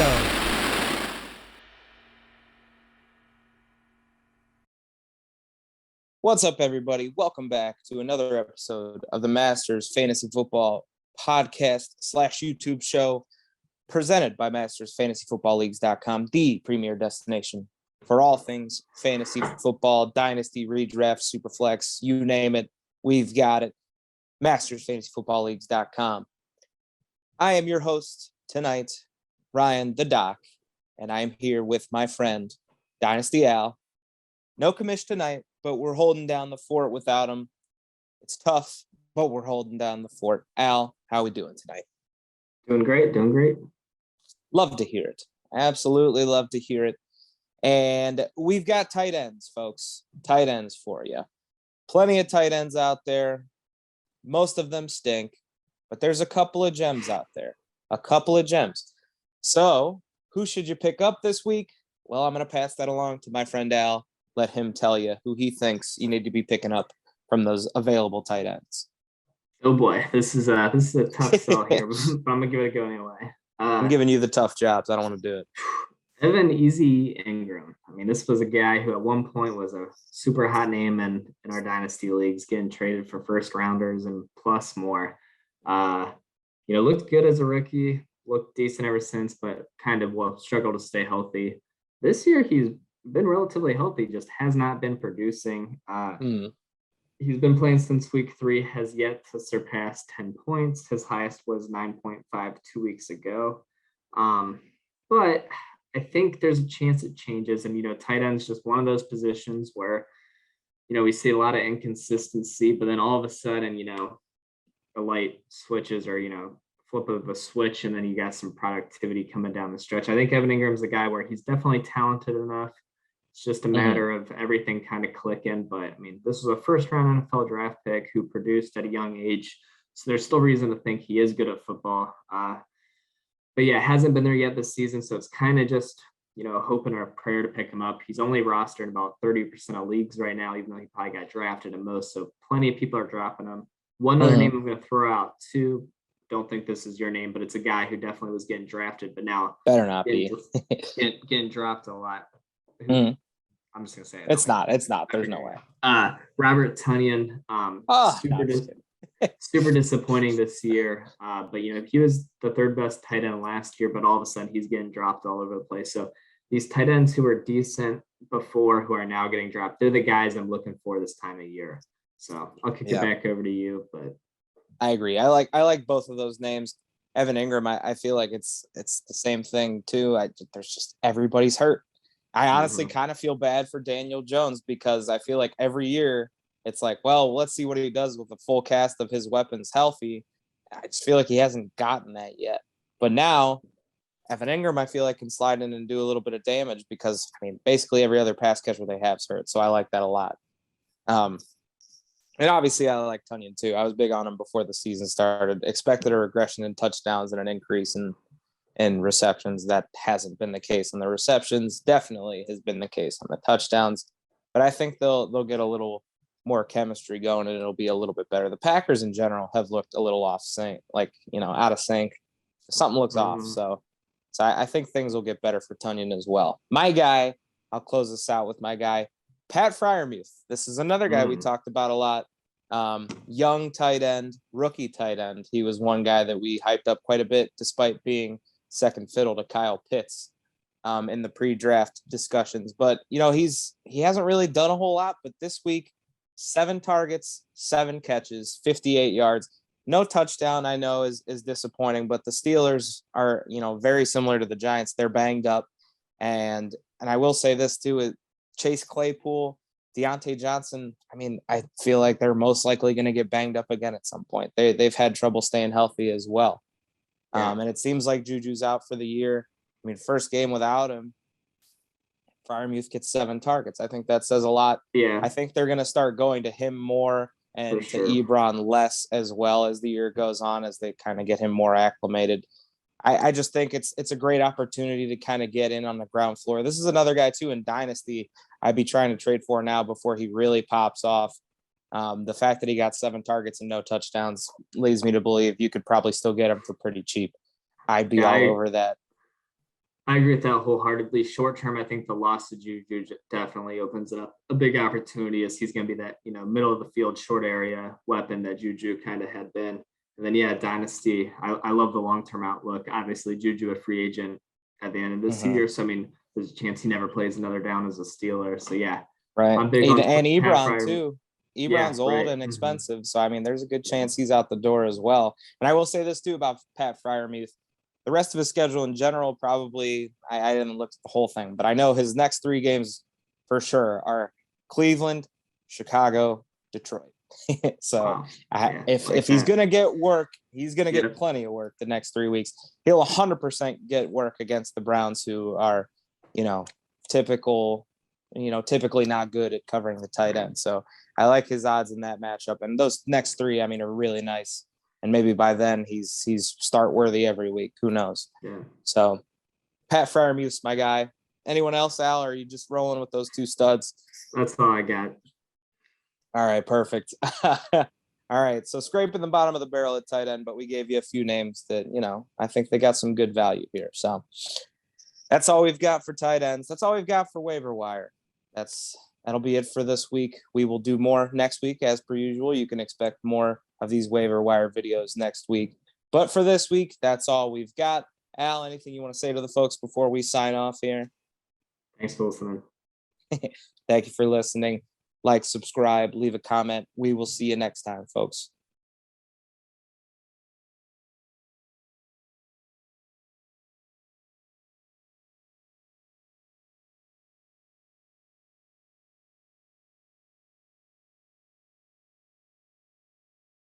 go. What's up, everybody? Welcome back to another episode of the Masters Fantasy Football podcast / YouTube show presented by MastersFantasyFootballLeagues.com, the premier destination for all things fantasy football, dynasty, redraft, superflex, you name it. We've got it. MastersFantasyFootballLeagues.com. I am your host tonight, Ryan the Doc, and I'm here with my friend, Dynasty Owl. No Commish tonight, but we're holding down the fort without him. It's tough, but we're holding down the fort. Al, how we doing tonight? Doing great. Love to hear it. Absolutely love to hear it. And we've got tight ends, folks. Tight ends for you. Plenty of tight ends out there. Most of them stink, but there's a couple of gems out there. A couple of gems. So, who should you pick up this week? Well, I'm going to pass that along to my friend Al. Let him tell you who he thinks you need to be picking up from those available tight ends. Oh boy, this is a tough sell here, but I'm gonna give it a go anyway. I'm giving you the tough jobs. I don't want to do it. Evan Easy Ingram. I mean, this was a guy who at one point was a super hot name in our dynasty leagues, getting traded for first rounders and plus more. Looked good as a rookie, looked decent ever since, but kind of struggled to stay healthy. This year he's been relatively healthy, just has not been producing. He's been playing since week 3, has yet to surpass 10 points. His highest was 9.5 2 weeks ago. But I think there's a chance it changes. And, tight end's just one of those positions where, we see a lot of inconsistency, but then all of a sudden, the light switches or, flip of a switch, and then you got some productivity coming down the stretch. I think Evan Ingram's a guy where he's definitely talented enough. It's just a matter of everything kind of clicking. But I mean, this was a first-round NFL draft pick who produced at a young age, so there's still reason to think he is good at football. But yeah, hasn't been there yet this season, so it's kind of just hoping or a prayer to pick him up. He's only rostered in about 30% of leagues right now, even though he probably got drafted in most. So plenty of people are dropping him. One other name I'm going to throw out too. Don't think this is your name, but it's a guy who definitely was getting drafted, but now better not be getting dropped a lot. I'm just gonna say it's not. There's no way. Robert Tunian. Super disappointing this year. But he was the third best tight end last year, but all of a sudden he's getting dropped all over the place. So these tight ends who were decent before, who are now getting dropped, they're the guys I'm looking for this time of year. So I'll kick it back over to you. But I agree. I like both of those names. Evan Ingram, I feel like it's the same thing too. There's just everybody's hurt. I honestly kind of feel bad for Daniel Jones because I feel like every year it's like, well, let's see what he does with the full cast of his weapons healthy. I just feel like he hasn't gotten that yet. But now, Evan Ingram, I feel like can slide in and do a little bit of damage because, basically every other pass catcher they have is hurt. So I like that a lot. And obviously I like Tunian too. I was big on him before the season started. Expected a regression in touchdowns and an increase in receptions. That hasn't been the case on the receptions. Definitely has been the case on the touchdowns. But I think they'll get a little more chemistry going and it'll be a little bit better. The Packers in general have looked a little off sync, out of sync. Something looks off. So I think things will get better for Tunian as well. My guy, I'll close this out with my guy, Pat Friarmuth. This is another guy we talked about a lot. Young tight end, rookie tight end. He was one guy that we hyped up quite a bit despite being second fiddle to Kyle Pitts in the pre-draft discussions. But, he hasn't really done a whole lot. But this week, 7 targets, 7 catches, 58 yards. No touchdown, I know, is disappointing. But the Steelers are, very similar to the Giants. They're banged up. And I will say this, too. Chase Claypool, Deontay Johnson, I feel like they're most likely going to get banged up again at some point. They've had trouble staying healthy as well. And it seems like Juju's out for the year. First game without him, Friarmuth gets 7 targets. I think that says a lot. Yeah. I think they're going to start going to him more and to Ebron less as well as the year goes on, as they kind of get him more acclimated. I just think it's a great opportunity to kind of get in on the ground floor. This is another guy too in Dynasty I'd be trying to trade for now before he really pops off. The fact that he got 7 targets and no touchdowns leads me to believe you could probably still get him for pretty cheap. I'd be all over that. I agree with that wholeheartedly. Short term, I think the loss to Juju definitely opens up a big opportunity, as he's going to be that, middle of the field, short area weapon that Juju kind of had been. And then, yeah, Dynasty, I love the long-term outlook. Obviously, Juju, a free agent at the end of this year. So, I mean, there's a chance he never plays another down as a Steeler. So, yeah, Right. I'm big on And Pat Ebron Fryer. too. Yeah, Ebron's old right. and expensive. So, I mean, there's a good chance he's out the door as well. And I will say this too about Pat Fryermuth. The rest of his schedule in general, probably, I didn't look at the whole thing, but I know his next 3 games for sure are Cleveland, Chicago, Detroit. So Wow. Yeah, if he's going to get work, he's going to get plenty of work the next 3 weeks. He'll 100% get work against the Browns, who are, typically not good at covering the tight end. So I like his odds in that matchup. And those next 3, I mean, are really nice. And maybe by then he's start worthy every week. Who knows? Yeah. So Pat Fryermuth's my guy. Anyone else, Al? Or are you just rolling with those 2 studs? That's all I got. All right, perfect. All right, so scraping the bottom of the barrel at tight end, but we gave you a few names that, I think they got some good value here. So that's all we've got for tight ends. That's all we've got for waiver wire. That'll be it for this week. We will do more next week as per usual. You can expect more of these waiver wire videos next week. But for this week, that's all we've got. Al, anything you want to say to the folks before we sign off here? Thanks for listening. Thank you for listening. Like, subscribe, leave a comment. We will see you next time, folks.